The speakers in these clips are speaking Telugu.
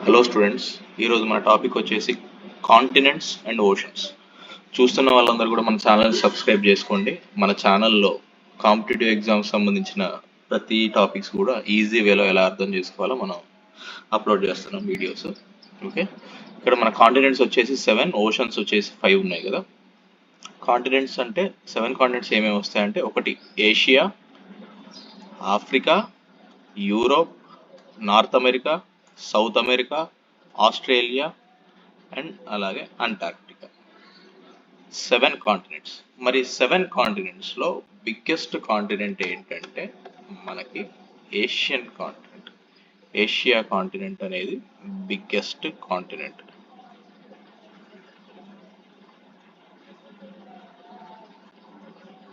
హలో స్టూడెంట్స్, ఈరోజు మన టాపిక్ వచ్చేసి కాంటినెంట్స్ అండ్ ఓషన్స్. చూస్తున్న వాళ్ళందరూ కూడా మన ఛానల్ సబ్స్క్రైబ్ చేసుకోండి. మన ఛానల్లో కాంపిటేటివ్ ఎగ్జామ్స్ సంబంధించిన ప్రతి టాపిక్స్ కూడా ఈజీ వేలో ఎలా అర్థం చేసుకోవాలో మనం అప్లోడ్ చేస్తున్నాం వీడియోస్. ఓకే, ఇక్కడ మన కాంటినెంట్స్ వచ్చేసి 7, ఓషన్స్ వచ్చేసి 5 ఉన్నాయి కదా. కాంటినెంట్స్ అంటే 7 కాంటినెంట్స్ ఏమేమి వస్తాయంటే, ఒకటి Asia, Africa, Europe, North America, South America, Australia and అలాగే అంటార్క్టికా. 7 కాంటినెంట్స్. మరి 7 కాంటినెంట్స్లో బిగ్గెస్ట్ కాంటినెంట్ ఏంటంటే మనకి ఏషియన్ కాంటినెంట్. ఏషియా కాంటినెంట్ అనేది బిగ్గెస్ట్ కాంటినెంట్.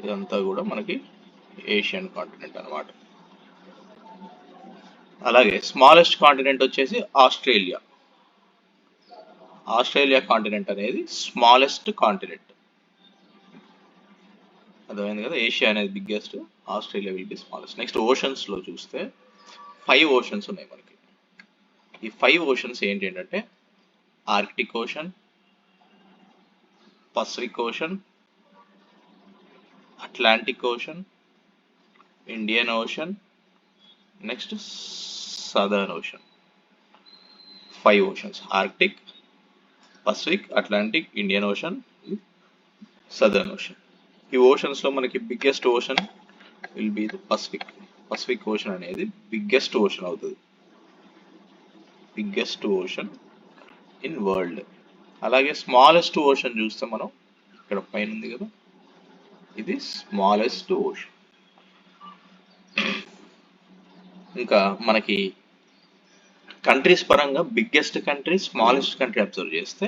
ఇదంతా కూడా మనకి ఏషియన్ కాంటినెంట్ అన్నమాట. అలాగే స్మాలెస్ట్ కాంటినెంట్ వచ్చేసి ఆస్ట్రేలియా. ఆస్ట్రేలియా కాంటినెంట్ అనేది స్మాలెస్ట్ కాంటినెంట్. అర్థమైంది కదా, ఏషియా అనేది biggest, Australia will be smallest. Next ఓషన్స్లో చూస్తే 5 ఓషన్స్ ఉన్నాయి మనకి. ఈ 5 ఓషన్స్ ఏంటంటే Arctic ocean, Pacific ocean, Atlantic ocean, Indian ocean, next southern ocean. 5 oceans: Arctic, Pacific, Atlantic, Indian ocean, southern ocean. ఈ ఓషన్స్లో మనకి biggest ocean will be the Pacific. Pacific ocean అనేది బిగ్గెస్ట్ ఓషన్ అవుతుంది, బిగ్గెస్ట్ ఓషన్ ఇన్ వరల్డ్. అలాగే స్మాలెస్ట్ ఓషన్ చూస్తే మనం ఇక్కడ పైన ఉంది కదా, ఇది స్మాలెస్ట్ ఓషన్. ఇంకా మనకి కంట్రీస్ పరంగా biggest country, smallest country observe చేస్తే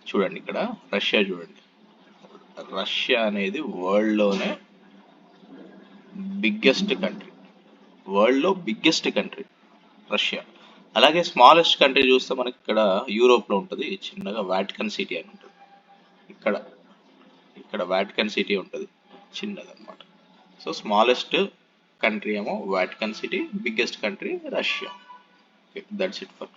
చూడండి, ఇక్కడ రష్యా చూడండి. రష్యా అనేది వరల్డ్లోనే బిగ్గెస్ట్ కంట్రీ, వరల్డ్లో బిగ్గెస్ట్ కంట్రీ రష్యా. అలాగే స్మాలెస్ట్ కంట్రీ చూస్తే మనకి ఇక్కడ యూరోప్లో ఉంటుంది, చిన్నగా వాటికన్ సిటీ అని ఉంటుంది. ఇక్కడ వాటికన్ సిటీ ఉంటుంది చిన్నది అనమాట. సో స్మాలెస్ట్ కంట్రీ ఏమో Vatican city, biggest country Russia. That's it for